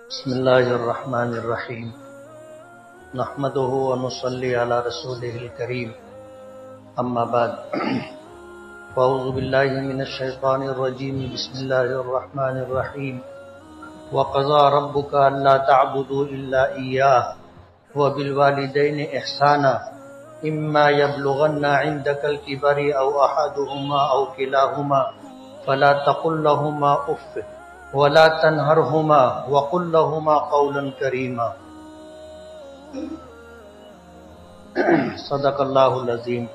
بسم اللہ الرحمن الرحیم نحمده ونصلی علی رسوله الکریم اما بعد فاعوذ باللہ من الشیطان الرجیم بسم اللہ الرحمن الرحیم وقضى ربك الا تعبدوا الا اياه وبالوالدين احسانا اما يبلغن عندك الكبر او احدهما او كلاهما فلا تقل لهما اف ولا تنهرهما وقل لهما قولا كريما صدق اللہ العظیم۔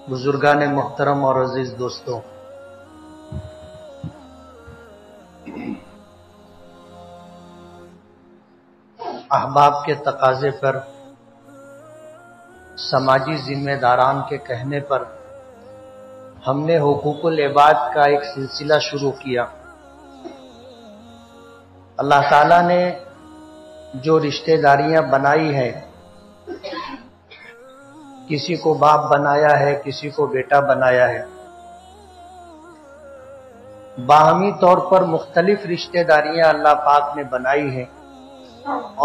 بزرگان محترم اور عزیز دوستوں، احباب کے تقاضے پر، سماجی ذمہ داران کے کہنے پر ہم نے حقوق العباد کا ایک سلسلہ شروع کیا۔ اللہ تعالیٰ نے جو رشتہ داریاں بنائی ہیں، کسی کو باپ بنایا ہے، کسی کو بیٹا بنایا ہے، باہمی طور پر مختلف رشتہ داریاں اللہ پاک نے بنائی ہیں،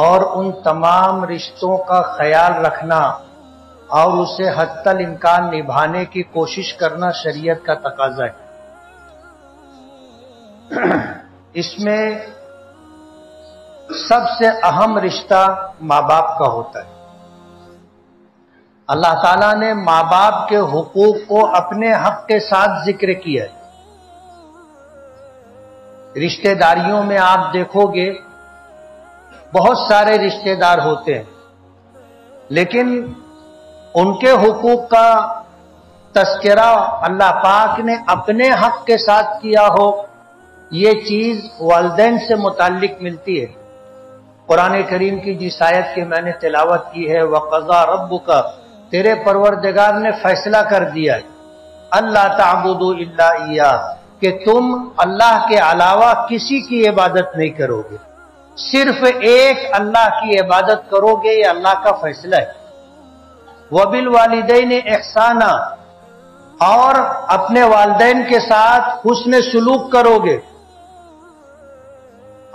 اور ان تمام رشتوں کا خیال رکھنا اور اسے حتی الامکان نبھانے کی کوشش کرنا شریعت کا تقاضا ہے۔ اس میں سب سے اہم رشتہ ماں باپ کا ہوتا ہے۔ اللہ تعالیٰ نے ماں باپ کے حقوق کو اپنے حق کے ساتھ ذکر کیا ہے۔ رشتہ داریوں میں آپ دیکھو گے بہت سارے رشتہ دار ہوتے ہیں، لیکن ان کے حقوق کا تذکرہ اللہ پاک نے اپنے حق کے ساتھ کیا ہو، یہ چیز والدین سے متعلق ملتی ہے۔ قرآن کریم کی جس آیت کی میں نے تلاوت کی ہے، وَقَضَى رَبُّكَ، تیرے پروردگار نے فیصلہ کر دیا ہے، اللہ تعبدوا الا ایاہ، کہ تم اللہ کے علاوہ کسی کی عبادت نہیں کرو گے، صرف ایک اللہ کی عبادت کرو گے، یہ اللہ کا فیصلہ ہے۔ وَبِالْوَالِدَيْنِ احسانا، اور اپنے والدین کے ساتھ حسن سلوک کرو گے،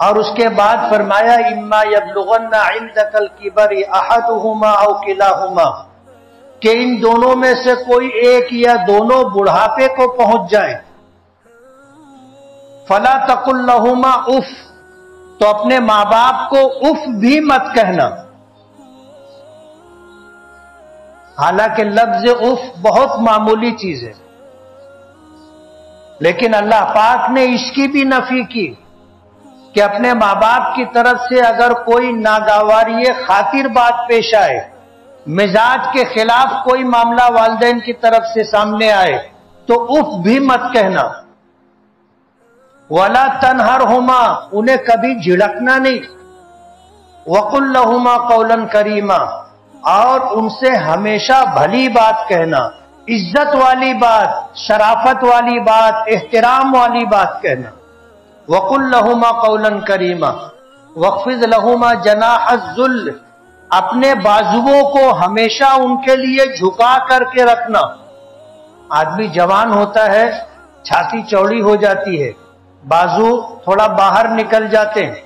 اور اس کے بعد فرمایا اما یبلغن عندک الکبر احدهما او کلاهما، کہ ان دونوں میں سے کوئی ایک یا دونوں بڑھاپے کو پہنچ جائیں، فلا تقل لهما اف، تو اپنے ماں باپ کو اف بھی مت کہنا۔ حالانکہ لفظ اف بہت معمولی چیز ہے، لیکن اللہ پاک نے اس کی بھی نفی کی کہ اپنے ماں باپ کی طرف سے اگر کوئی ناگواری خاطر بات پیش آئے، مزاج کے خلاف کوئی معاملہ والدین کی طرف سے سامنے آئے تو اف بھی مت کہنا۔ وَلَا تَنْهَرْهُمَا، انہیں کبھی جھڑکنا نہیں۔ وَقُلْ لَهُمَا قَوْلًا كَرِيمًا، اور ان سے ہمیشہ بھلی بات کہنا، عزت والی بات، شرافت والی بات، احترام والی بات کہنا۔ وَقُلْ لَهُمَا قَوْلًا كَرِيمًا وَاخْفِضْ لَهُمَا جَنَاحَ الذُّلِّ، اپنے بازوؤں کو ہمیشہ ان کے لیے جھکا کر کے رکھنا۔ آدمی جوان ہوتا ہے، چھاتی چوڑی ہو جاتی ہے، بازو تھوڑا باہر نکل جاتے ہیں،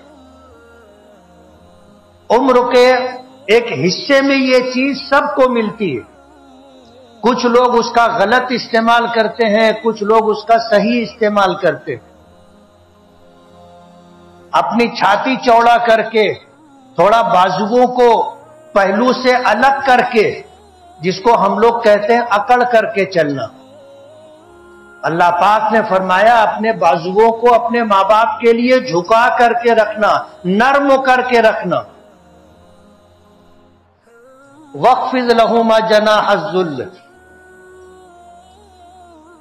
عمر کے ایک حصے میں یہ چیز سب کو ملتی ہے۔ کچھ لوگ اس کا غلط استعمال کرتے ہیں، کچھ لوگ اس کا صحیح استعمال کرتے ہیں۔ اپنی چھاتی چوڑا کر کے، تھوڑا بازوؤں کو پہلو سے الگ کر کے، جس کو ہم لوگ کہتے ہیں اکڑ کر کے چلنا۔ اللہ پاک نے فرمایا اپنے بازوؤں کو اپنے ماں باپ کے لیے جھکا کر کے رکھنا، نرم کر کے رکھنا۔ وَاخْفِضْ لَهُمَا جَنَاحَ الذُّلِّ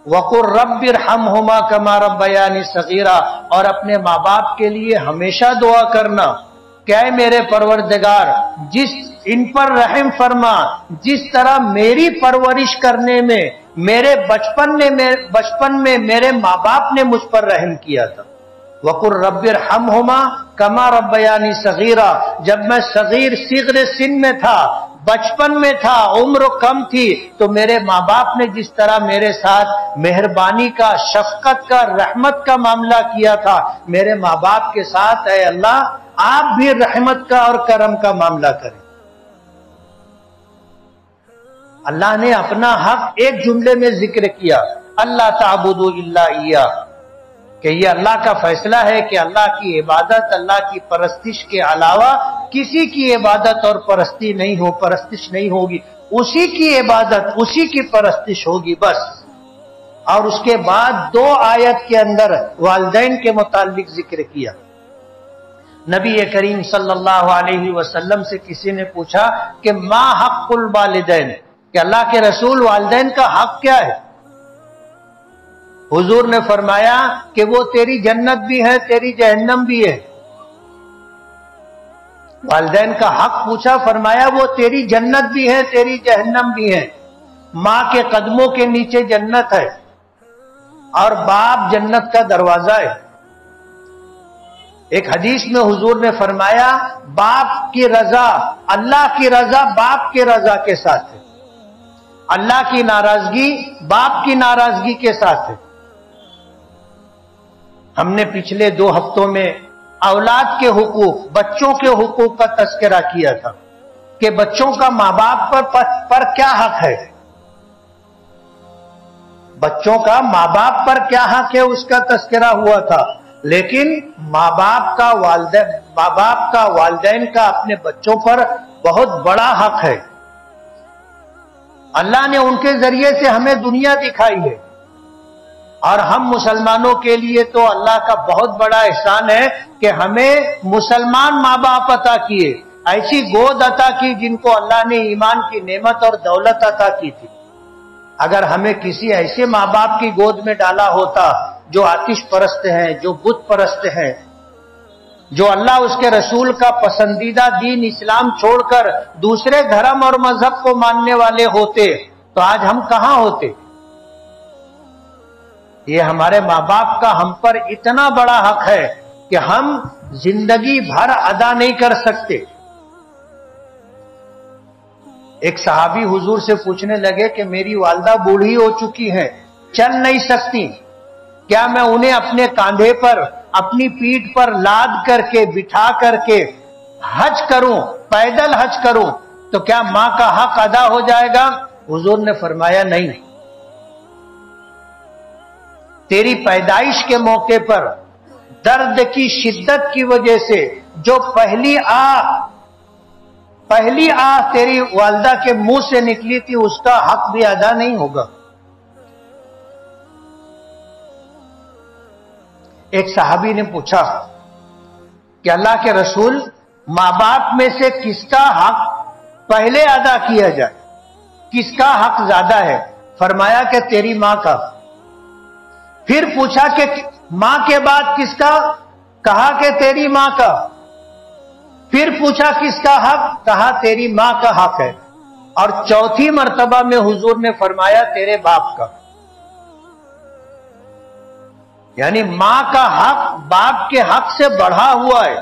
وَقُلْ رَبِّ ارْحَمْهُمَا كَمَا رَبَّيَانِي صَغِيرًا، اور اپنے ماں باپ کے لیے ہمیشہ دعا کرنا کہ اے میرے پروردگار، ان پر رحم فرما جس طرح میری پرورش کرنے میں، میرے بچپن میں میرے ماں باپ نے مجھ پر رحم کیا تھا۔ وَقُلْ رَبِّ ارْحَمْهُمَا كَمَا رَبَّيَانِي صَغِيرًا، جب میں صغیر سن میں تھا، بچپن میں تھا، عمر کم تھی، تو میرے ماں باپ نے جس طرح میرے ساتھ مہربانی کا، شفقت کا، رحمت کا معاملہ کیا تھا، میرے ماں باپ کے ساتھ اے اللہ آپ بھی رحمت کا اور کرم کا معاملہ کریں۔ اللہ نے اپنا حق ایک جملے میں ذکر کیا، اللہ تعبدوا الا ایاہ، کہ یہ اللہ کا فیصلہ ہے کہ اللہ کی عبادت، اللہ کی پرستش کے علاوہ کسی کی عبادت اور پرستی نہیں ہو، پرستش نہیں ہوگی، اسی کی عبادت، اسی کی پرستش ہوگی بس۔ اور اس کے بعد 2 آیت کے اندر والدین کے متعلق ذکر کیا۔ نبی کریم صلی اللہ علیہ وسلم سے کسی نے پوچھا کہ ما حق الوالدین، کہ اللہ کے رسول والدین کا حق کیا ہے؟ حضور نے فرمایا کہ وہ تیری جنت بھی ہے، تیری جہنم بھی ہے۔ والدین کا حق پوچھا، فرمایا وہ تیری جنت بھی ہے، تیری جہنم بھی ہے۔ ماں کے قدموں کے نیچے جنت ہے اور باپ جنت کا دروازہ ہے۔ ایک حدیث میں حضور نے فرمایا باپ کی رضا، اللہ کی رضا باپ کی رضا کے ساتھ ہے، اللہ کی ناراضگی باپ کی ناراضگی کے ساتھ ہے۔ ہم نے پچھلے 2 ہفتوں میں اولاد کے حقوق، بچوں کے حقوق کا تذکرہ کیا تھا کہ بچوں کا ماں باپ پر کیا حق ہے، بچوں کا ماں باپ پر کیا حق ہے اس کا تذکرہ ہوا تھا، لیکن ماں باپ کا والدین کا اپنے بچوں پر بہت بڑا حق ہے۔ اللہ نے ان کے ذریعے سے ہمیں دنیا دکھائی ہے، اور ہم مسلمانوں کے لیے تو اللہ کا بہت بڑا احسان ہے کہ ہمیں مسلمان ماں باپ عطا کیے، ایسی گود عطا کی جن کو اللہ نے ایمان کی نعمت اور دولت عطا کی تھی۔ اگر ہمیں کسی ایسے ماں باپ کی گود میں ڈالا ہوتا جو آتش پرست ہیں، جو بت پرست ہیں، جو اللہ اس کے رسول کا پسندیدہ دین اسلام چھوڑ کر دوسرے دھرم اور مذہب کو ماننے والے ہوتے، تو آج ہم کہاں ہوتے؟ یہ ہمارے ماں باپ کا ہم پر اتنا بڑا حق ہے کہ ہم زندگی بھر ادا نہیں کر سکتے۔ ایک صحابی حضور سے پوچھنے لگے کہ میری والدہ بوڑھی ہو چکی ہیں، چل نہیں سکتی، کیا میں انہیں اپنے کاندھے پر، اپنی پیٹھ پر لاد کر کے، بٹھا کر کے حج کروں، پیدل حج کروں، تو کیا ماں کا حق ادا ہو جائے گا؟ حضور نے فرمایا نہیں، تیری پیدائش کے موقع پر درد کی شدت کی وجہ سے جو پہلی آہ تیری والدہ کے منہ سے نکلی تھی، اس کا حق بھی ادا نہیں ہوگا۔ ایک صحابی نے پوچھا کہ اللہ کے رسول، ماں باپ میں سے کس کا حق پہلے ادا کیا جائے، کس کا حق زیادہ ہے؟ فرمایا کہ تیری ماں کا۔ پھر پوچھا کہ ماں کے بعد کس کا؟ کہا کہ تیری ماں کا۔ پھر پوچھا کس کا حق؟ کہا تیری ماں کا حق ہے۔ اور چوتھی مرتبہ میں حضور نے فرمایا تیرے باپ کا۔ یعنی ماں کا حق باپ کے حق سے بڑھا ہوا ہے۔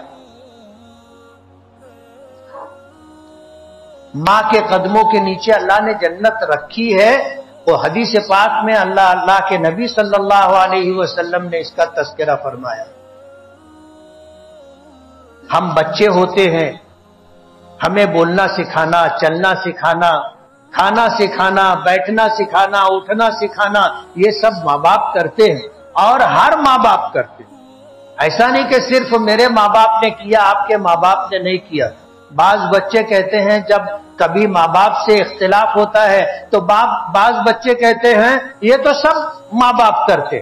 ماں کے قدموں کے نیچے اللہ نے جنت رکھی ہے، وہ حدیث پاک میں اللہ کے نبی صلی اللہ علیہ وسلم نے اس کا تذکرہ فرمایا۔ ہم بچے ہوتے ہیں، ہمیں بولنا سکھانا، چلنا سکھانا، کھانا سکھانا، بیٹھنا سکھانا، اٹھنا سکھانا، یہ سب ماں باپ کرتے ہیں، اور ہر ماں باپ کرتے ہیں۔ ایسا نہیں کہ صرف میرے ماں باپ نے کیا، آپ کے ماں باپ نے نہیں کیا۔ بعض بچے کہتے ہیں جب کبھی ماں باپ سے اختلاف ہوتا ہے تو بعض بچے کہتے ہیں یہ تو سب ماں باپ کرتے،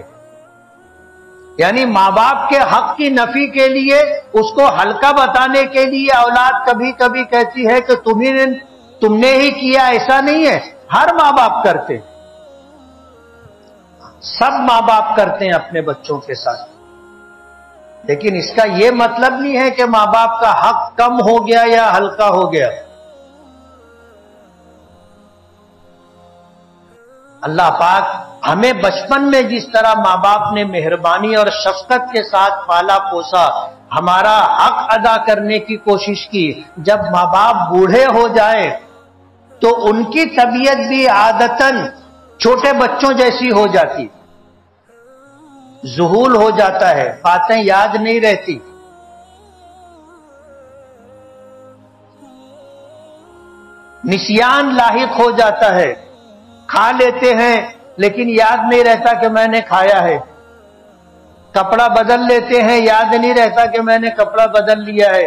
یعنی ماں باپ کے حق کی نفی کے لیے، اس کو ہلکا بتانے کے لیے اولاد کبھی کبھی کہتی ہے کہ تم نے ہی کیا، ایسا نہیں ہے، ہر ماں باپ کرتے، سب ماں باپ کرتے ہیں اپنے بچوں کے ساتھ۔ لیکن اس کا یہ مطلب نہیں ہے کہ ماں باپ کا حق کم ہو گیا یا ہلکا ہو گیا۔ اللہ پاک ہمیں بچپن میں جس طرح ماں باپ نے مہربانی اور شفقت کے ساتھ پالا پوسا، ہمارا حق ادا کرنے کی کوشش کی، جب ماں باپ بوڑھے ہو جائیں تو ان کی طبیعت بھی عادتاً چھوٹے بچوں جیسی ہو جاتی، ذہول ہو جاتا ہے، باتیں یاد نہیں رہتی. نسیان لاحق ہو جاتا ہے، کھا لیتے ہیں لیکن یاد نہیں رہتا کہ میں نے کھایا ہے. کپڑا بدل لیتے ہیں، یاد نہیں رہتا کہ میں نے کپڑا بدل لیا ہے.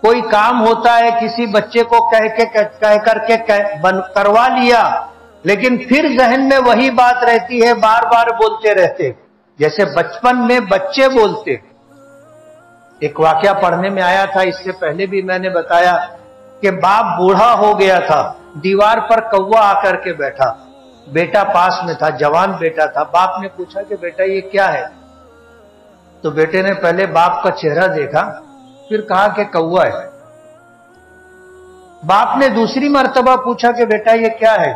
کوئی کام ہوتا ہے کسی بچے کو کہہ کر کے کروا لیا، لیکن پھر ذہن میں وہی بات رہتی ہے، بار بار بولتے رہتے، جیسے بچپن میں بچے بولتے. ایک واقعہ پڑھنے میں آیا تھا، اس سے پہلے بھی میں نے بتایا کہ باپ بوڑھا ہو گیا تھا، دیوار پر کوا آ کر کے بیٹھا، بیٹا پاس میں تھا، جوان بیٹا تھا. باپ نے پوچھا کہ بیٹا یہ کیا ہے؟ تو بیٹے نے پہلے باپ کا چہرہ دیکھا، پھر کہا کہ کوا ہے. باپ نے دوسری مرتبہ پوچھا کہ بیٹا یہ کیا ہے؟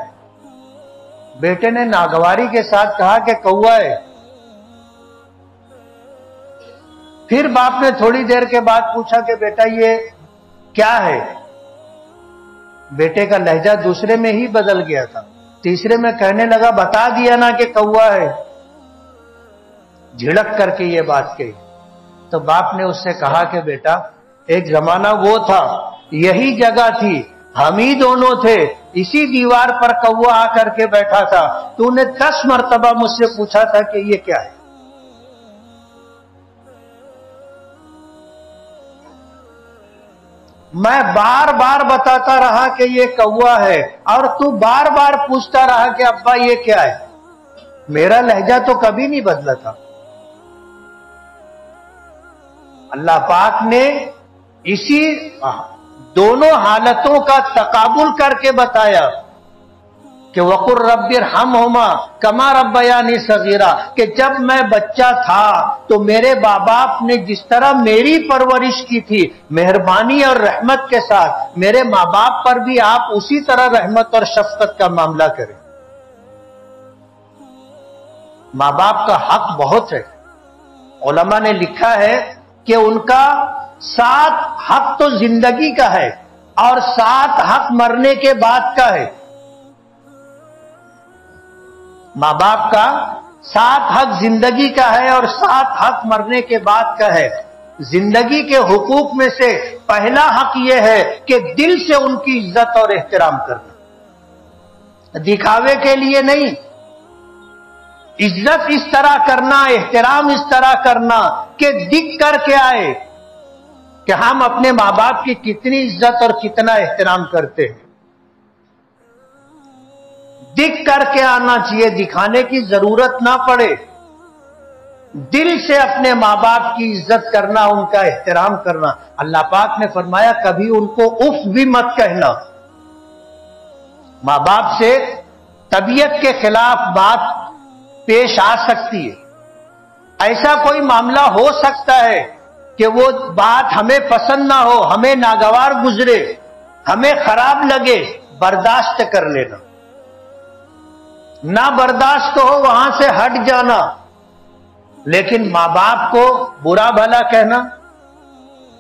بیٹے نے ناگواری کے ساتھ کہا کہ کوا ہے. پھر باپ نے تھوڑی دیر کے بعد پوچھا کہ بیٹا یہ کیا ہے؟ بیٹے کا لہجہ دوسرے میں ہی بدل گیا تھا، تیسرے میں کہنے لگا بتا دیا نا کہ کوا ہے. جھڑک کر کے یہ بات کہی. تو باپ نے اس سے کہا کہ بیٹا ایک زمانہ وہ تھا، یہی جگہ تھی، ہم ہی دونوں تھے، اسی دیوار پر کوا آ کر کے بیٹھا تھا، تو نے 10 مرتبہ مجھ سے پوچھا تھا کہ یہ کیا ہے. میں بار بار بتاتا رہا کہ یہ کوا ہے، اور تو بار بار پوچھتا رہا کہ ابا یہ کیا ہے. میرا لہجہ تو کبھی نہیں بدلا تھا. اللہ پاک نے اسی دونوں حالتوں کا تقابل کر کے بتایا کہ وَقُلْ رَبِّ ارْحَمْهُمَا كَمَا رَبَّيَانِي صَغِيرًا، کہ جب میں بچہ تھا تو میرے ماں باپ نے جس طرح میری پرورش کی تھی، مہربانی اور رحمت کے ساتھ میرے ماں باپ پر بھی آپ اسی طرح رحمت اور شفقت کا معاملہ کریں. ماں باپ کا حق بہت ہے. علماء نے لکھا ہے کہ ان کا 7 حق تو زندگی کا ہے اور 7 حق مرنے کے بعد کا ہے. ماں باپ کا 7 حق زندگی کا ہے اور 7 حق مرنے کے بعد کا ہے. زندگی کے حقوق میں سے پہلا حق یہ ہے کہ دل سے ان کی عزت اور احترام کرنا، دکھاوے کے لیے نہیں. عزت اس طرح کرنا، احترام اس طرح کرنا کہ دکھ کر کے آئے کہ ہم اپنے ماں باپ کی کتنی عزت اور کتنا احترام کرتے ہیں. دکھ کر کے آنا چاہیے، دکھانے کی ضرورت نہ پڑے. دل سے اپنے ماں باپ کی عزت کرنا، ان کا احترام کرنا. اللہ پاک نے فرمایا کبھی ان کو اف بھی مت کہنا. ماں باپ سے طبیعت کے خلاف بات پیش آ سکتی ہے. ایسا کوئی معاملہ ہو سکتا ہے کہ وہ بات ہمیں پسند نہ ہو، ہمیں ناگوار گزرے، ہمیں خراب لگے، برداشت کر لینا. نہ برداشت ہو وہاں سے ہٹ جانا. لیکن ماں باپ کو برا بھلا کہنا.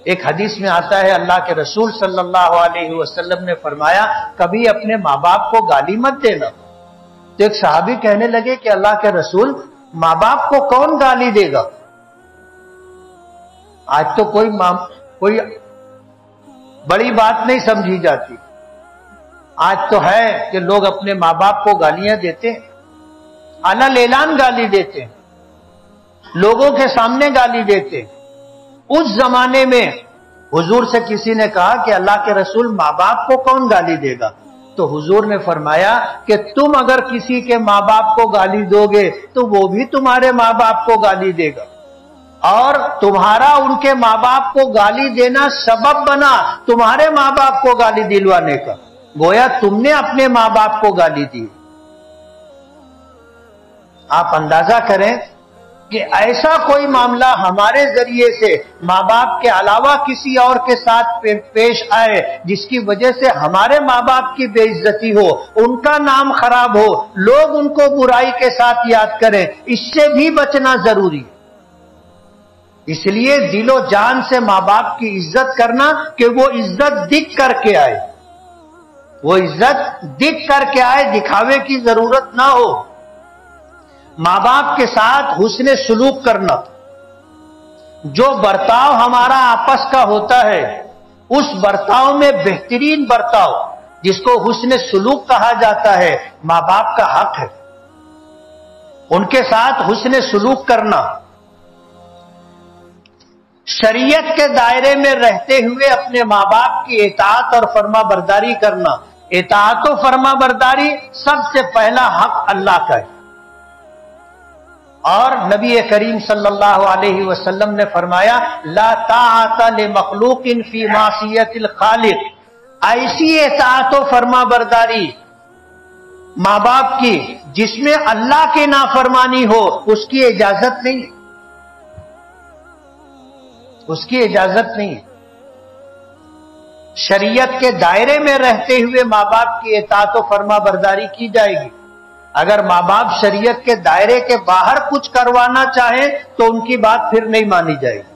ایک حدیث میں آتا ہے اللہ کے رسول صلی اللہ علیہ وسلم نے فرمایا کبھی اپنے ماں باپ کو گالی مت دینا. تو ایک صحابی کہنے لگے کہ اللہ کے رسول ماں باپ کو کون گالی دے گا؟ آج تو کوئی بڑی بات نہیں سمجھی جاتی. آج تو ہے کہ لوگ اپنے ماں باپ کو گالیاں دیتے ہیں، علن اعلان گالی دیتے ہیں، لوگوں کے سامنے گالی دیتے ہیں. اس زمانے میں حضور سے کسی نے کہا کہ اللہ کے رسول ماں باپ کو کون گالی دے گا؟ تو حضور نے فرمایا کہ تم اگر کسی کے ماں باپ کو گالی دو گے تو وہ بھی تمہارے ماں باپ کو گالی دے گا، اور تمہارا ان کے ماں باپ کو گالی دینا سبب بنا تمہارے ماں باپ کو گالی دلوانے کا. گویا تم نے اپنے ماں باپ کو گالی دی. آپ اندازہ کریں کہ ایسا کوئی معاملہ ہمارے ذریعے سے ماں باپ کے علاوہ کسی اور کے ساتھ پیش آئے جس کی وجہ سے ہمارے ماں باپ کی بے عزتی ہو، ان کا نام خراب ہو، لوگ ان کو برائی کے ساتھ یاد کریں، اس سے بھی بچنا ضروری ہے. اس لیے دل و جان سے ماں باپ کی عزت کرنا کہ وہ عزت دکھ کر کے آئے. وہ عزت دکھ کر کے آئے، دکھاوے کی ضرورت نہ ہو۔ ماں باپ کے ساتھ حسن سلوک کرنا، جو برتاؤ ہمارا آپس کا ہوتا ہے اس برتاؤ میں بہترین برتاؤ جس کو حسن سلوک کہا جاتا ہے، ماں باپ کا حق ہے ان کے ساتھ حسن سلوک کرنا، شریعت کے دائرے میں رہتے ہوئے اپنے ماں باپ کی اطاعت اور فرما برداری کرنا۔ اطاعت و فرما برداری سب سے پہلا حق اللہ کا ہے، اور نبی کریم صلی اللہ علیہ وسلم نے فرمایا لا طاعت لمخلوق فی معصیت الخالق، ایسی اطاعت و فرما برداری ماں باپ کی جس میں اللہ کی نافرمانی ہو اس کی اجازت نہیں، اس کی اجازت نہیں۔ شریعت کے دائرے میں رہتے ہوئے ماں باپ کی اطاعت و فرما برداری کی جائے گی۔ اگر ماں باپ شریعت کے دائرے کے باہر کچھ کروانا چاہیں تو ان کی بات پھر نہیں مانی جائے گی۔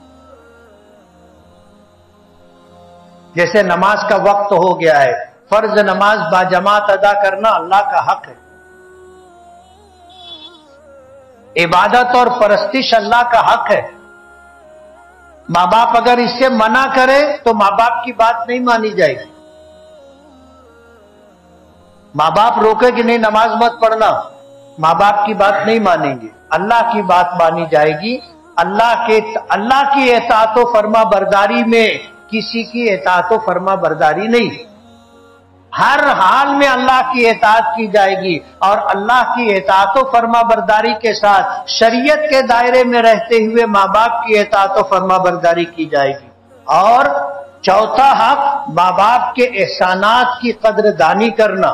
جیسے نماز کا وقت ہو گیا ہے، فرض نماز باجماعت ادا کرنا اللہ کا حق ہے، عبادت اور پرستش اللہ کا حق ہے۔ ماں باپ اگر اس سے منع کرے تو ماں باپ کی بات نہیں مانی جائے گی۔ ماں باپ روکے کہ نہیں نماز مت پڑھنا، ماں باپ کی بات نہیں مانیں گے، اللہ کی بات مانی جائے گی۔ اللہ کی اطاعت و فرما برداری میں کسی کی اطاعت و فرما برداری نہیں، ہر حال میں اللہ کی اطاعت کی جائے گی، اور اللہ کی اطاعت و فرما برداری کے ساتھ شریعت کے دائرے میں رہتے ہوئے ماں باپ کی اطاعت و فرما برداری کی جائے گی۔ اور چوتھا حق ماں باپ کے احسانات کی قدر دانی کرنا۔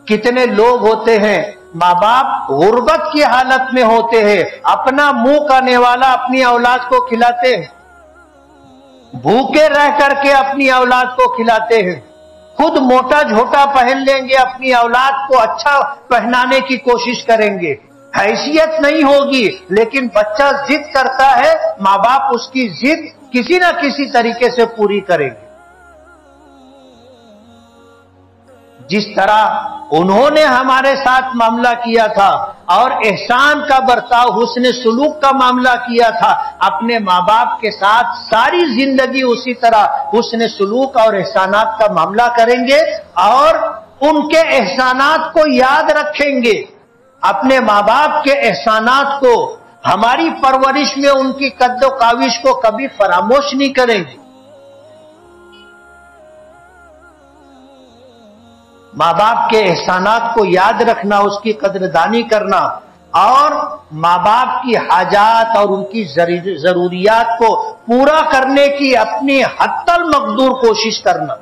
کتنے لوگ ہوتے ہیں ماں باپ غربت کی حالت میں ہوتے ہیں، اپنا منہ کا نیوالا اپنی اولاد کو کھلاتے ہیں، بھوکے رہ کر کے اپنی اولاد کو کھلاتے ہیں، خود موٹا جھوٹا پہن لیں گے، اپنی اولاد کو اچھا پہنانے کی کوشش کریں گے، حیثیت نہیں ہوگی، لیکن بچہ ضد کرتا ہے، ماں باپ اس کی ضد کسی نہ کسی طریقے سے پوری کریں گے۔ جس طرح انہوں نے ہمارے ساتھ معاملہ کیا تھا اور احسان کا برتاؤ حسن سلوک کا معاملہ کیا تھا، اپنے ماں باپ کے ساتھ ساری زندگی اسی طرح حسن سلوک اور احسانات کا معاملہ کریں گے، اور ان کے احسانات کو یاد رکھیں گے، اپنے ماں باپ کے احسانات کو، ہماری پرورش میں ان کی قد و کاوش کو کبھی فراموش نہیں کریں گے۔ ماں باپ کے احسانات کو یاد رکھنا، اس کی قدردانی کرنا، اور ماں باپ کی حاجات اور ان کی ضروریات کو پورا کرنے کی اپنی حتی المقدور کوشش کرنا۔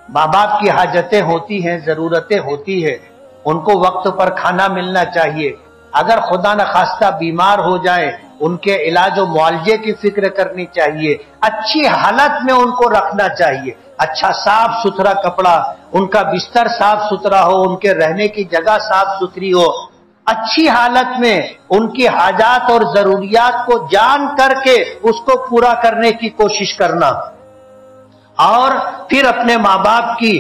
ماں باپ کی حاجتیں ہوتی ہیں، ضرورتیں ہوتی ہیں، ان کو وقت پر کھانا ملنا چاہیے، اگر خدا نخواستہ بیمار ہو جائیں ان کے علاج و معالجے کی فکر کرنی چاہیے، اچھی حالت میں ان کو رکھنا چاہیے، اچھا صاف ستھرا کپڑا، ان کا بستر صاف ستھرا ہو، ان کے رہنے کی جگہ صاف ستھری ہو، اچھی حالت میں ان کی حاجات اور ضروریات کو جان کر کے اس کو پورا کرنے کی کوشش کرنا، اور پھر اپنے ماں باپ کی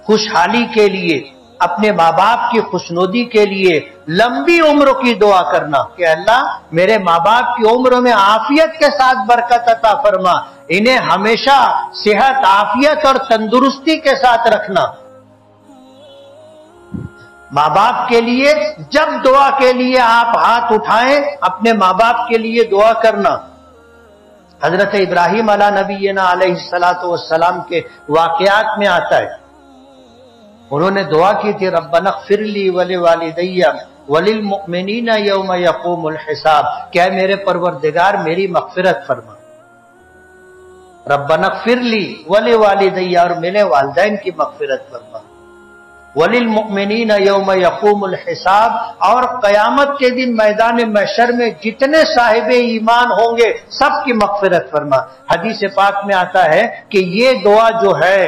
خوشحالی کے لیے، اپنے ماں باپ کی خوشنودی کے لیے لمبی عمر کی دعا کرنا کہ اللہ میرے ماں باپ کی عمر میں عافیت کے ساتھ برکت عطا فرما، انہیں ہمیشہ صحت، عافیت اور تندرستی کے ساتھ رکھنا۔ ماں باپ کے لیے جب دعا کے لیے آپ ہاتھ اٹھائیں، اپنے ماں باپ کے لیے دعا کرنا۔ حضرت ابراہیم علیہ نبینا علیہ السلام کے واقعات میں آتا ہے، انہوں نے دعا کی تھی ربنا اغفر لی ولوالدی وللمؤمنین یوم یقوم الحساب، کہ اے میرے پروردگار میری مغفرت فرما، ربنا اغفر لی ولوالدی، اور میرے والدین کی مغفرت فرما، وللمؤمنین یوم یقوم الحساب، اور قیامت کے دن میدان محشر میں جتنے صاحب ایمان ہوں گے سب کی مغفرت فرما۔ حدیث پاک میں آتا ہے کہ یہ دعا جو ہے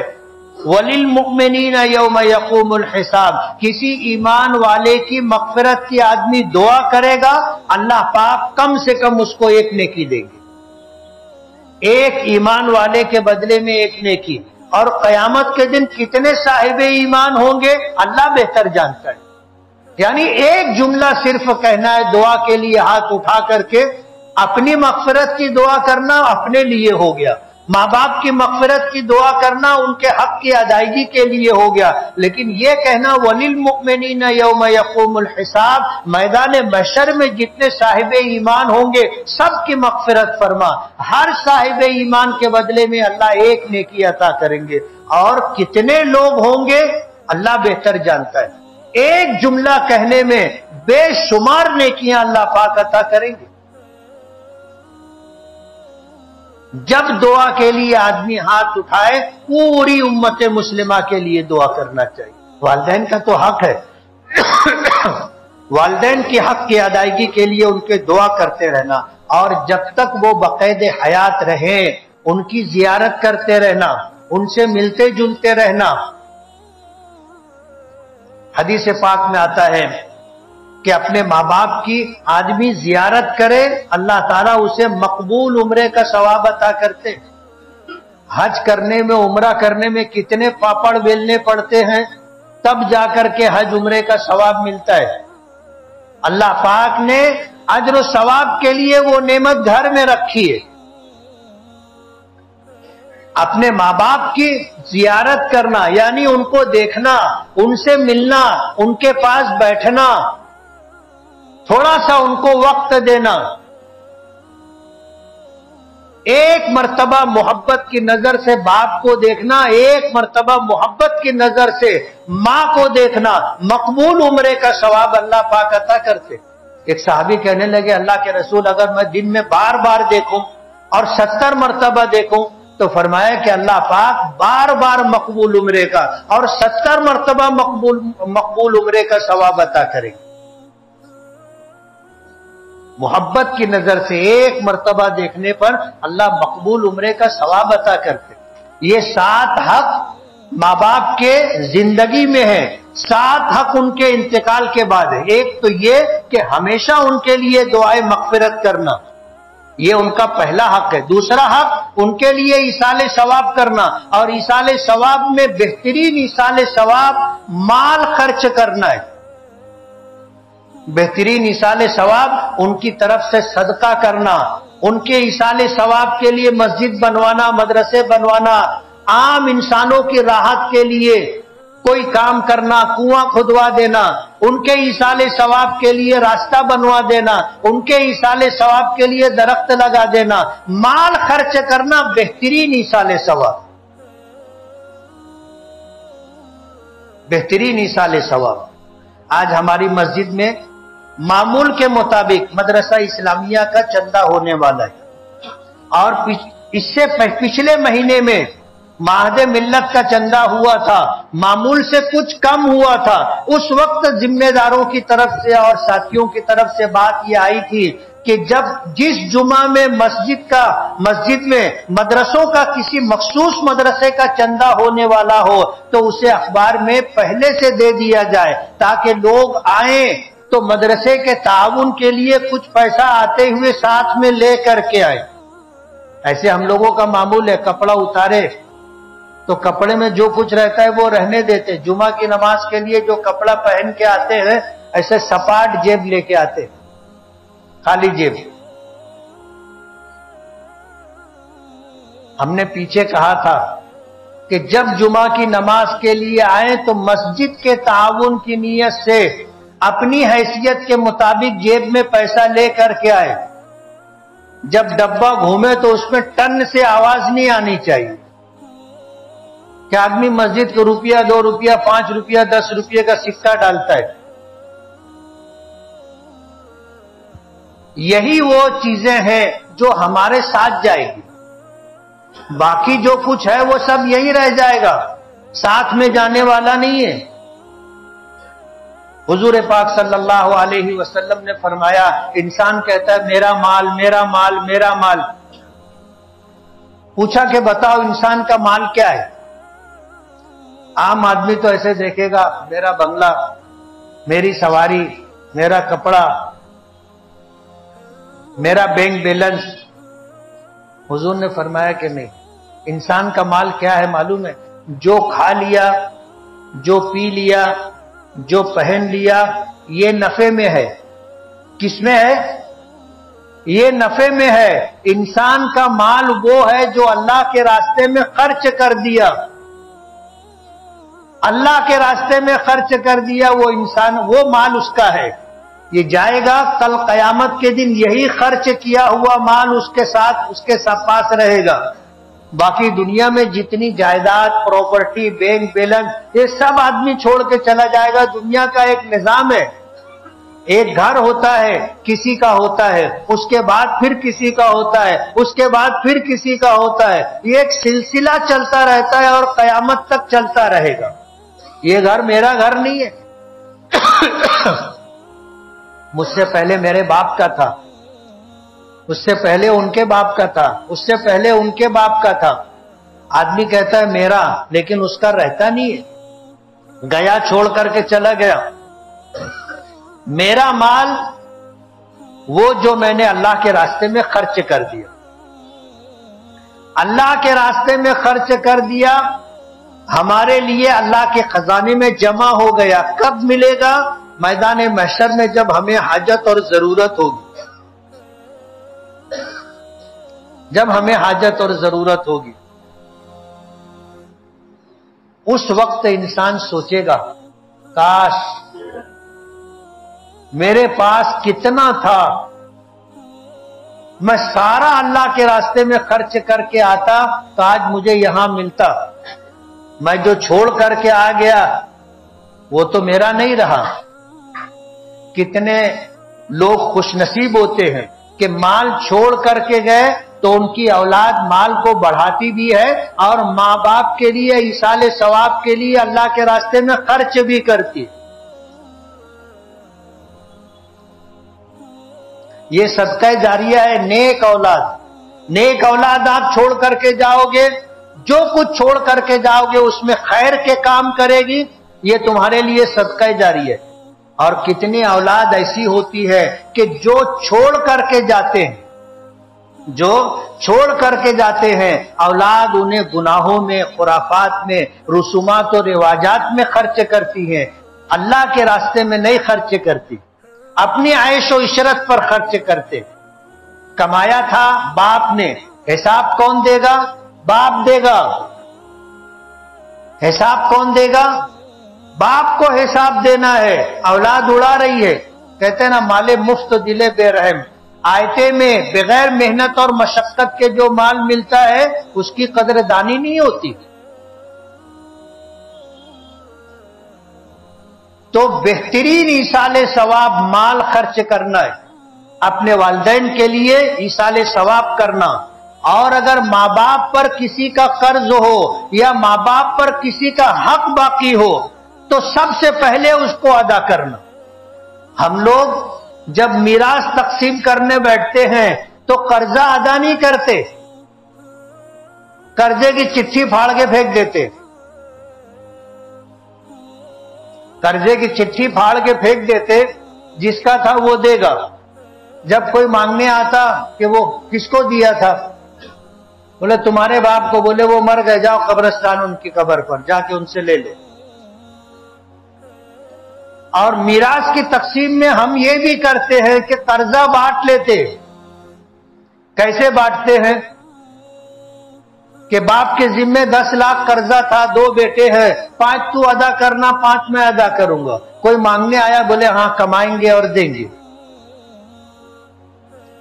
وَلِلْمُؤْمِنِينَ يَوْمَ يَقُومُ الْحِسَابِ، کسی ایمان والے کی مغفرت کی آدمی دعا کرے گا، اللہ پاک کم سے کم اس کو ایک نیکی دیں گے، ایک ایمان والے کے بدلے میں ایک نیکی. اور قیامت کے دن کتنے صاحب ایمان ہوں گے اللہ بہتر جانتا ہے. یعنی ایک جملہ صرف کہنا ہے دعا کے لیے ہاتھ اٹھا کر کے، اپنی مغفرت کی دعا کرنا اپنے لیے ہو گیا، ماں باپ کی مغفرت کی دعا کرنا ان کے حق کی ادائیگی کے لیے ہو گیا. لیکن یہ کہنا وَلِلْمُؤْمِنِينَ يَوْمَ يَقُومُ الْحِسَابِ، میدان محشر میں جتنے صاحب ایمان ہوں گے سب کی مغفرت فرما. ہر صاحب ایمان کے بدلے میں اللہ ایک نیکی عطا کریں گے. اور کتنے لوگ ہوں گے اللہ بہتر جانتا ہے. ایک جملہ کہنے میں بے شمار نیکیاں اللہ پاک عطا کریں گے. جب دعا کے لیے آدمی ہاتھ اٹھائے پوری امت مسلمہ کے لیے دعا کرنا چاہیے. والدین کا تو حق ہے، والدین کی حق کی ادائیگی کے لیے ان کے دعا کرتے رہنا، اور جب تک وہ بقید حیات رہیں ان کی زیارت کرتے رہنا، ان سے ملتے جلتے رہنا. حدیث پاک میں آتا ہے کہ اپنے ماں باپ کی آدمی زیارت کرے اللہ تعالیٰ اسے مقبول عمرے کا ثواب عطا کرتے. حج کرنے میں، عمرہ کرنے میں کتنے پاپڑ بیلنے پڑتے ہیں تب جا کر کے حج عمرے کا ثواب ملتا ہے. اللہ پاک نے اجر و ثواب کے لیے وہ نعمت گھر میں رکھی ہے. اپنے ماں باپ کی زیارت کرنا یعنی ان کو دیکھنا، ان سے ملنا، ان کے پاس بیٹھنا، تھوڑا سا ان کو وقت دینا. ایک مرتبہ محبت کی نظر سے باپ کو دیکھنا، ایک مرتبہ محبت کی نظر سے ماں کو دیکھنا، مقبول عمرے کا ثواب اللہ پاک عطا کرتے. ایک صحابی کہنے لگے اللہ کے رسول اگر میں دن میں بار بار دیکھوں اور 70 مرتبہ دیکھوں تو فرمایا کہ اللہ پاک بار بار مقبول عمرے کا اور 70 مرتبہ مقبول عمرے کا ثواب عطا کریں. محبت کی نظر سے ایک مرتبہ دیکھنے پر اللہ مقبول عمرے کا ثواب عطا کرتے. یہ 7 حق ماں باپ کے زندگی میں ہے، 7 حق ان کے انتقال کے بعد ہے. ایک تو یہ کہ ہمیشہ ان کے لیے دعائے مغفرت کرنا، یہ ان کا پہلا حق ہے. دوسرا حق ان کے لیے ایصال ثواب کرنا، اور ایصال ثواب میں بہترین ایصال ثواب مال خرچ کرنا ہے. بہترین ایصال ثواب ان کی طرف سے صدقہ کرنا، ان کے ایصال ثواب کے لیے مسجد بنوانا، مدرسے بنوانا، عام انسانوں کی راحت کے لیے کوئی کام کرنا، کنواں کھدوا دینا، ان کے ایصال ثواب کے لیے راستہ بنوا دینا، ان کے ایصال ثواب کے لیے درخت لگا دینا. مال خرچ کرنا بہترین ایصال ثواب، بہترین ایصال ثواب. آج ہماری مسجد میں معمول کے مطابق مدرسہ اسلامیہ کا چندہ ہونے والا ہے، اور اس سے پچھلے مہینے میں معہد ملت کا چندہ ہوا تھا، معمول سے کچھ کم ہوا تھا. اس وقت ذمہ داروں کی طرف سے اور ساتھیوں کی طرف سے بات یہ آئی تھی کہ جب جس جمعہ میں مسجد میں مدرسوں کا کسی مخصوص مدرسے کا چندہ ہونے والا ہو تو اسے اخبار میں پہلے سے دے دیا جائے تاکہ لوگ آئیں تو مدرسے کے تعاون کے لیے کچھ پیسہ آتے ہوئے ساتھ میں لے کر کے آئے. ایسے ہم لوگوں کا معمول ہے کپڑا اتارے تو کپڑے میں جو کچھ رہتا ہے وہ رہنے دیتے. جمعہ کی نماز کے لیے جو کپڑا پہن کے آتے ہیں ایسے سپاٹ جیب لے کے آتے، خالی جیب. ہم نے پیچھے کہا تھا کہ جب جمعہ کی نماز کے لیے آئیں تو مسجد کے تعاون کی نیت سے اپنی حیثیت کے مطابق جیب میں پیسہ لے کر کے آئے. جب ڈبہ گھومے تو اس میں ٹن سے آواز نہیں آنی چاہیے کہ آدمی مسجد کو روپیہ 2 روپیہ 5 روپیہ 10 روپیہ کا سکہ ڈالتا ہے. یہی وہ چیزیں ہیں جو ہمارے ساتھ جائے گی، باقی جو کچھ ہے وہ سب یہی رہ جائے گا، ساتھ میں جانے والا نہیں ہے. حضور پاک صلی اللہ علیہ وسلم نے فرمایا انسان کہتا ہے میرا مال میرا مال میرا مال. پوچھا کہ بتاؤ انسان کا مال کیا ہے؟ عام آدمی تو ایسے دیکھے گا میرا بنگلہ، میری سواری، میرا کپڑا، میرا بینک بیلنس، حضور نے فرمایا کہ نہیں، انسان کا مال کیا ہے معلوم ہے؟ جو کھا لیا، جو پی لیا، جو پہن لیا، یہ نفع میں ہے۔ کس میں ہے؟ یہ نفع میں ہے۔ انسان کا مال وہ ہے جو اللہ کے راستے میں خرچ کر دیا، اللہ کے راستے میں خرچ کر دیا، وہ انسان، وہ مال اس کا ہے، یہ جائے گا کل قیامت کے دن، یہی خرچ کیا ہوا مال اس کے ساتھ، اس کے پاس رہے گا۔ باقی دنیا میں جتنی جائیداد، پراپرٹی، بینک بیلنس، یہ سب آدمی چھوڑ کے چلا جائے گا۔ دنیا کا ایک نظام ہے، ایک گھر ہوتا ہے، کسی کا ہوتا ہے، اس کے بعد پھر کسی کا ہوتا ہے، اس کے بعد پھر کسی کا ہوتا ہے، یہ ایک سلسلہ چلتا رہتا ہے اور قیامت تک چلتا رہے گا۔ یہ گھر میرا گھر نہیں ہے، مجھ سے پہلے میرے باپ کا تھا، اس سے پہلے ان کے باپ کا تھا، اس سے پہلے ان کے باپ کا تھا۔ آدمی کہتا ہے میرا، لیکن اس کا رہتا نہیں ہے، گیا چھوڑ کر کے چلا گیا۔ میرا مال وہ جو میں نے اللہ کے راستے میں خرچ کر دیا، اللہ کے راستے میں خرچ کر دیا، ہمارے لیے اللہ کے خزانے میں جمع ہو گیا۔ کب ملے گا؟ میدان محشر میں، جب ہمیں حاجت اور ضرورت ہوگی، جب ہمیں حاجت اور ضرورت ہوگی، اس وقت انسان سوچے گا کاش میرے پاس کتنا تھا، میں سارا اللہ کے راستے میں خرچ کر کے آتا تو آج مجھے یہاں ملتا، میں جو چھوڑ کر کے آ گیا وہ تو میرا نہیں رہا۔ کتنے لوگ خوش نصیب ہوتے ہیں کہ مال چھوڑ کر کے گئے تو ان کی اولاد مال کو بڑھاتی بھی ہے اور ماں باپ کے لیے ایصال ثواب کے لیے اللہ کے راستے میں خرچ بھی کرتی ہے۔ یہ صدقہ جاریہ ہے، نیک اولاد۔ نیک اولاد آپ چھوڑ کر کے جاؤ گے، جو کچھ چھوڑ کر کے جاؤ گے اس میں خیر کے کام کرے گی، یہ تمہارے لیے صدقہ جاریہ ہے۔ اور کتنی اولاد ایسی ہوتی ہے کہ جو چھوڑ کر کے جاتے ہیں، جو چھوڑ کر کے جاتے ہیں، اولاد انہیں گناہوں میں، خرافات میں، رسومات و رواجات میں خرچ کرتی ہیں، اللہ کے راستے میں نہیں خرچ کرتی، اپنی عیش و عشرت پر خرچ کرتے۔ کمایا تھا باپ نے، حساب کون دے گا؟ باپ دے گا۔ حساب کون دے گا؟ باپ کو حساب دینا ہے۔ اولاد اڑا رہی ہے، کہتے ہیں نا مال مفت دلے بے رحم۔ آیتے میں بغیر محنت اور مشقت کے جو مال ملتا ہے اس کی قدر دانی نہیں ہوتی۔ تو بہترین ایصال ثواب مال خرچ کرنا ہے، اپنے والدین کے لیے ایصال ثواب کرنا، اور اگر ماں باپ پر کسی کا قرض ہو یا ماں باپ پر کسی کا حق باقی ہو تو سب سے پہلے اس کو ادا کرنا۔ ہم لوگ جب میراث تقسیم کرنے بیٹھتے ہیں تو قرضہ ادا نہیں کرتے، قرضے کی چٹھی پھاڑ کے پھینک دیتے، قرضے کی چٹھی پھاڑ کے پھینک دیتے، جس کا تھا وہ دے گا۔ جب کوئی مانگنے آتا کہ وہ کس کو دیا تھا، بولے تمہارے باپ کو، بولے وہ مر گئے، جاؤ قبرستان ان کی قبر پر جا کے ان سے لے لے۔ اور میراث کی تقسیم میں ہم یہ بھی کرتے ہیں کہ قرضہ بانٹ لیتے۔ کیسے بانٹتے ہیں؟ کہ باپ کے ذمے 10 لاکھ قرضہ تھا، 2 بیٹے ہیں، 5 تو ادا کرنا، 5 میں ادا کروں گا۔ کوئی مانگنے آیا، بولے ہاں کمائیں گے اور دیں گے،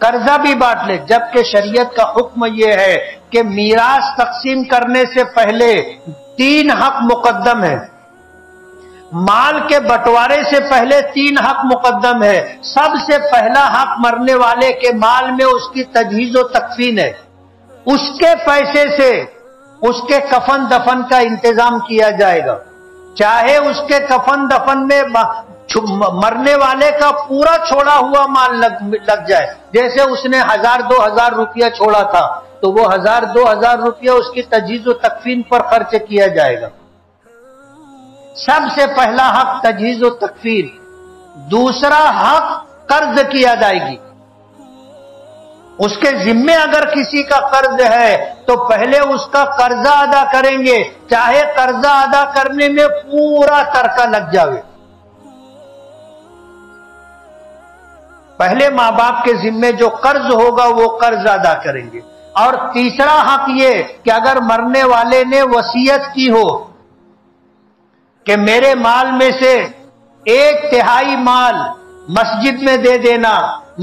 قرضہ بھی بانٹ لے۔ جبکہ شریعت کا حکم یہ ہے کہ میراث تقسیم کرنے سے پہلے 3 حق مقدم ہے، مال کے بٹوارے سے پہلے 3 حق مقدم ہے۔ سب سے پہلا حق مرنے والے کے مال میں اس کی تجہیز و تکفین ہے، اس کے پیسے سے اس کے کفن دفن کا انتظام کیا جائے گا، چاہے اس کے کفن دفن میں مرنے والے کا پورا چھوڑا ہوا مال لگ جائے۔ جیسے اس نے 1000-2000 روپیہ چھوڑا تھا تو وہ 1000-2000 روپیہ اس کی تجہیز و تکفین پر خرچ کیا جائے گا۔ سب سے پہلا حق تجہیز و تکفین۔ دوسرا حق قرض کی ادائیگی۔ اس کے ذمے اگر کسی کا قرض ہے تو پہلے اس کا قرضہ ادا کریں گے، چاہے قرضہ ادا کرنے میں پورا ترکہ لگ جاوے۔ پہلے ماں باپ کے ذمے جو قرض ہوگا وہ قرض ادا کریں گے۔ اور تیسرا حق یہ کہ اگر مرنے والے نے وصیت کی ہو کہ میرے مال میں سے 1/3 مال مسجد میں دے دینا،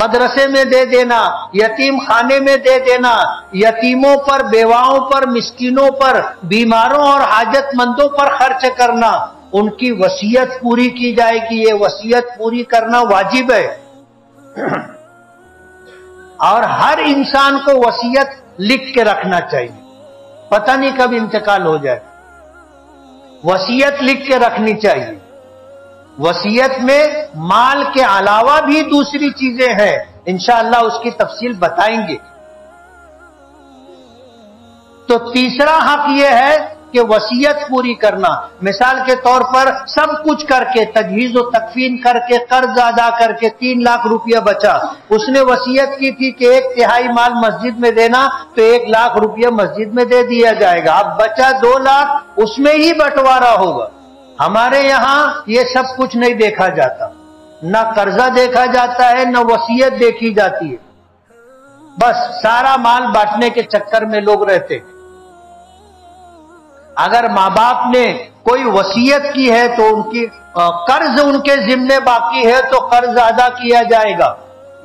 مدرسے میں دے دینا، یتیم خانے میں دے دینا، یتیموں پر، بیواؤں پر، مسکینوں پر، بیماروں اور حاجت مندوں پر خرچ کرنا، ان کی وصیت پوری کی جائے گی۔ یہ وصیت پوری کرنا واجب ہے، اور ہر انسان کو وصیت لکھ کے رکھنا چاہیے، پتہ نہیں کب انتقال ہو جائے۔ وصیت لکھ کے رکھنی چاہیے۔ وصیت میں مال کے علاوہ بھی دوسری چیزیں ہیں، انشاءاللہ اس کی تفصیل بتائیں گے۔ تو تیسرا حق یہ ہے کہ وصیت پوری کرنا۔ مثال کے طور پر سب کچھ کر کے، تجہیز و تکفین کر کے، قرض ادا کر کے 3 لاکھ روپیہ بچا، اس نے وصیت کی تھی کہ 1/3 مال مسجد میں دینا، تو 1 لاکھ روپیہ مسجد میں دے دیا جائے گا۔ اب بچا 2 لاکھ، اس میں ہی بٹوارا ہوگا۔ ہمارے یہاں یہ سب کچھ نہیں دیکھا جاتا، نہ قرضہ دیکھا جاتا ہے، نہ وصیت دیکھی جاتی ہے، بس سارا مال بانٹنے کے چکر میں لوگ رہتے۔ اگر ماں باپ نے کوئی وصیت کی ہے تو ان کی قرض ان کے ذمے باقی ہے تو قرض ادا کیا جائے گا،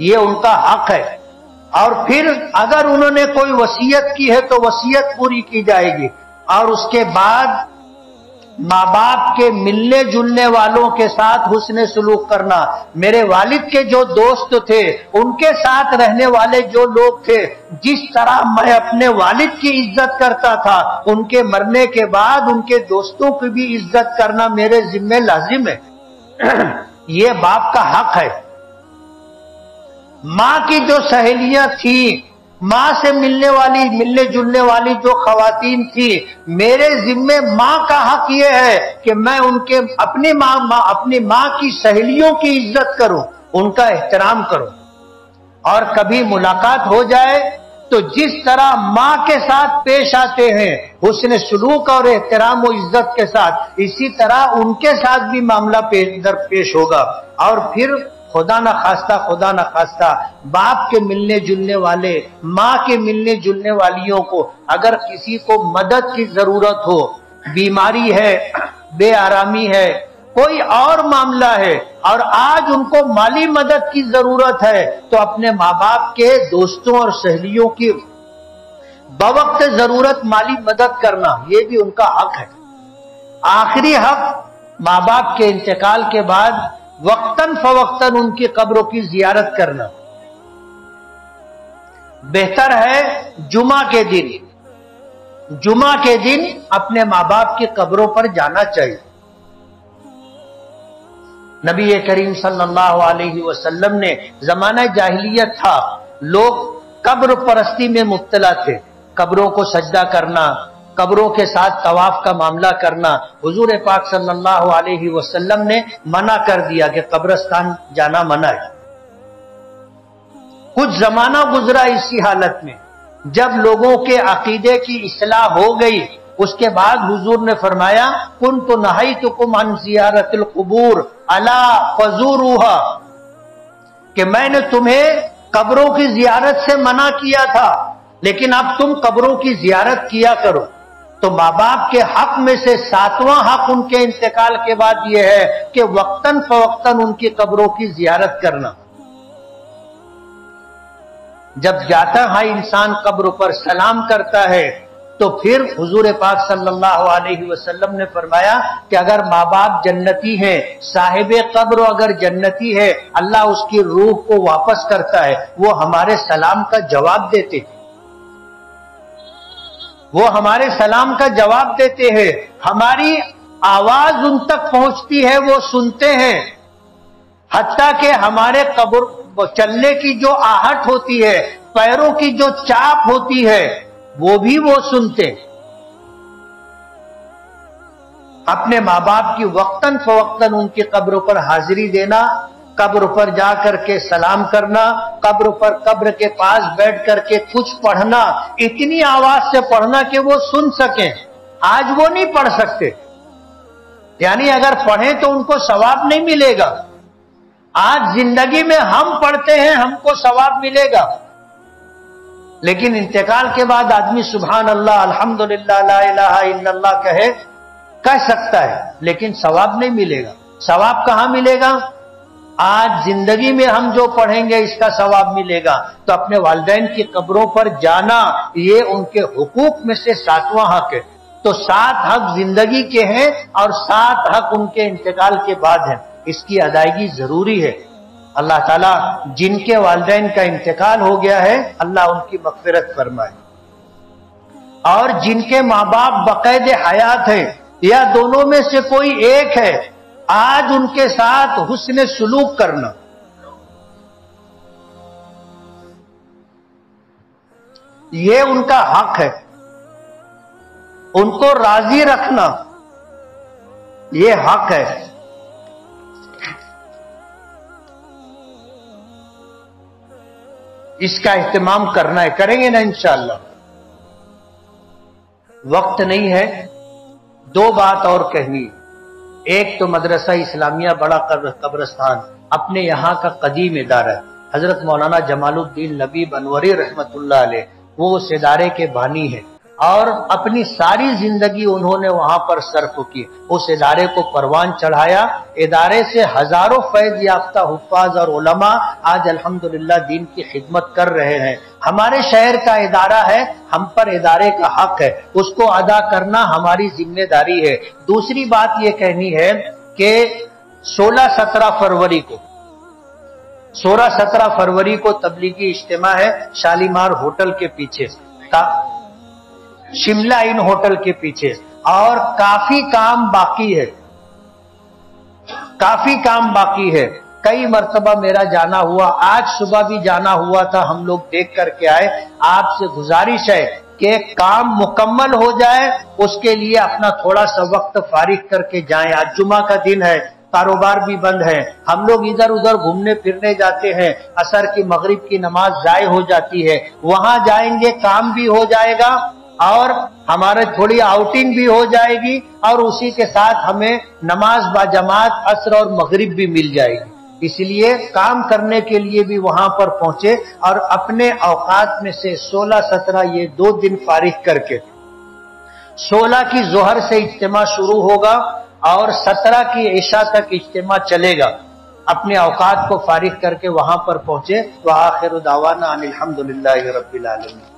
یہ ان کا حق ہے۔ اور پھر اگر انہوں نے کوئی وصیت کی ہے تو وصیت پوری کی جائے گی۔ اور اس کے بعد ماں باپ کے ملنے جلنے والوں کے ساتھ حسن سلوک کرنا۔ میرے والد کے جو دوست تھے، ان کے ساتھ رہنے والے جو لوگ تھے، جس طرح میں اپنے والد کی عزت کرتا تھا، ان کے مرنے کے بعد ان کے دوستوں کی بھی عزت کرنا میرے ذمہ لازم ہے، یہ باپ کا حق ہے۔ ماں کی جو سہیلیاں تھیں، ماں سے ملنے جلنے والی جو خواتین تھی، میرے ذمے ماں کا حق یہ ہے کہ میں ان کے اپنی ماں کی سہیلیوں کی عزت کروں، ان کا احترام کروں۔ اور کبھی ملاقات ہو جائے تو جس طرح ماں کے ساتھ پیش آتے ہیں حسن سلوک اور احترام و عزت کے ساتھ، اسی طرح ان کے ساتھ بھی معاملہ پیش ہوگا۔ اور پھر خدا نہ خواستہ باپ کے ملنے جلنے والے، ماں کے ملنے جلنے والیوں کو اگر کسی کو مدد کی ضرورت ہو، بیماری ہے، بے آرامی ہے، کوئی اور معاملہ ہے، اور آج ان کو مالی مدد کی ضرورت ہے، تو اپنے ماں باپ کے دوستوں اور سہیلیوں کی بوقت ضرورت مالی مدد کرنا، یہ بھی ان کا حق ہے۔ آخری حق ماں باپ کے انتقال کے بعد وقتاً فوقتاً ان کی قبروں کی زیارت کرنا۔ بہتر ہے جمعہ کے دن اپنے ماں باپ کی قبروں پر جانا چاہیے۔ نبی کریم صلی اللہ علیہ وسلم نے، زمانہ جاہلیت تھا، لوگ قبر پرستی میں مبتلا تھے، قبروں کو سجدہ کرنا، قبروں کے ساتھ طواف کا معاملہ کرنا۔ حضور پاک صلی اللہ علیہ وسلم نے منع کر دیا کہ قبرستان جانا منع ہے۔ کچھ زمانہ گزرا اسی حالت میں، جب لوگوں کے عقیدے کی اصلاح ہو گئی، اس کے بعد حضور نے فرمایا کنت نہیتکم عن زیارت القبور الا فزوروها، کہ میں نے تمہیں قبروں کی زیارت سے منع کیا تھا، لیکن اب تم قبروں کی زیارت کیا کرو۔ تو ماں باپ کے حق میں سے 7واں حق ان کے انتقال کے بعد یہ ہے کہ وقتاً فوقتاً ان کی قبروں کی زیارت کرنا۔ جب جاتا ہے انسان قبر پر سلام کرتا ہے، تو پھر حضور پاک صلی اللہ علیہ وسلم نے فرمایا کہ اگر ماں باپ جنتی ہیں، صاحب قبر اگر جنتی ہے، اللہ اس کی روح کو واپس کرتا ہے، وہ ہمارے سلام کا جواب دیتے ہیں، وہ ہمارے سلام کا جواب دیتے ہیں، ہماری آواز ان تک پہنچتی ہے، وہ سنتے ہیں، حتیٰ کہ ہمارے قبر چلنے کی جو آہٹ ہوتی ہے، پیروں کی جو چاپ ہوتی ہے، وہ بھی وہ سنتے۔ اپنے ماں باپ کی وقتاً فوقتاً ان کی قبروں پر حاضری دینا، قبر پر جا کر کے سلام کرنا، قبر پر قبر کے پاس بیٹھ کر کے کچھ پڑھنا، اتنی آواز سے پڑھنا کہ وہ سن سکیں، آج وہ نہیں پڑھ سکتے، یعنی اگر پڑھیں تو ان کو ثواب نہیں ملے گا۔ آج زندگی میں ہم پڑھتے ہیں، ہم کو ثواب ملے گا، لیکن انتقال کے بعد آدمی سبحان اللہ الحمدللہ لا الہ الا اللہ کہہ سکتا ہے، لیکن ثواب نہیں ملے گا۔ ثواب کہاں ملے گا؟ آج زندگی میں ہم جو پڑھیں گے اس کا ثواب ملے گا۔ تو اپنے والدین کی قبروں پر جانا یہ ان کے حقوق میں سے 7واں حق ہے۔ تو 7 حق زندگی کے ہیں اور 7 حق ان کے انتقال کے بعد ہیں، اس کی ادائیگی ضروری ہے۔ اللہ تعالیٰ جن کے والدین کا انتقال ہو گیا ہے اللہ ان کی مغفرت فرمائے، اور جن کے ماں باپ بقید حیات ہیں یا دونوں میں سے کوئی ایک ہے، آج ان کے ساتھ حسن سلوک کرنا، یہ ان کا حق ہے، ان کو راضی رکھنا یہ حق ہے۔ اس کا اہتمام کرنا ہے، کریں گے نا انشاءاللہ۔ وقت نہیں ہے، 2 بات اور کہنی۔ ایک تو مدرسہ اسلامیہ بڑا قبرستان اپنے یہاں کا قدیم ادارہ ہے، حضرت مولانا جمال الدین لبیب انوری رحمت اللہ علیہ وہ اس ادارے کے بانی ہیں، اور اپنی ساری زندگی انہوں نے وہاں پر صرف کی، اس ادارے کو پروان چڑھایا، ادارے سے ہزاروں فیض یافتہ حفاظ اور علماء آج الحمدللہ دین کی خدمت کر رہے ہیں۔ ہمارے شہر کا ادارہ ہے، ہم پر ادارے کا حق ہے، اس کو ادا کرنا ہماری ذمہ داری ہے۔ دوسری بات یہ کہنی ہے کہ 16-17 فروری کو تبلیغی اجتماع ہے شالیمار ہوٹل کے پیچھے، شملہ ان ہوٹل کے پیچھے، اور کافی کام باقی ہے۔ کئی مرتبہ میرا جانا ہوا، آج صبح بھی جانا ہوا تھا، ہم لوگ دیکھ کر کے آئے۔ آپ سے گزارش ہے کہ کام مکمل ہو جائے، اس کے لیے اپنا تھوڑا سا وقت فارغ کر کے جائیں۔ آج جمعہ کا دن ہے، کاروبار بھی بند ہے، ہم لوگ ادھر ادھر گھومنے پھرنے جاتے ہیں، عصر کی مغرب کی نماز ضائع ہو جاتی ہے، وہاں جائیں گے کام بھی ہو جائے گا اور ہمارے تھوڑی آؤٹنگ بھی ہو جائے گی، اور اسی کے ساتھ ہمیں نماز با جماعت عصر اور مغرب بھی مل جائے گی۔ اس لیے کام کرنے کے لیے بھی وہاں پر پہنچے، اور اپنے اوقات میں سے 16-17 یہ 2 دن فارغ کر کے 16 کی ظہر سے اجتماع شروع ہوگا اور 17 کی عشاء تک اجتماع چلے گا، اپنے اوقات کو فارغ کر کے وہاں پر پہنچے۔ وآخر دعوانا ان الحمدللہ رب العالمین۔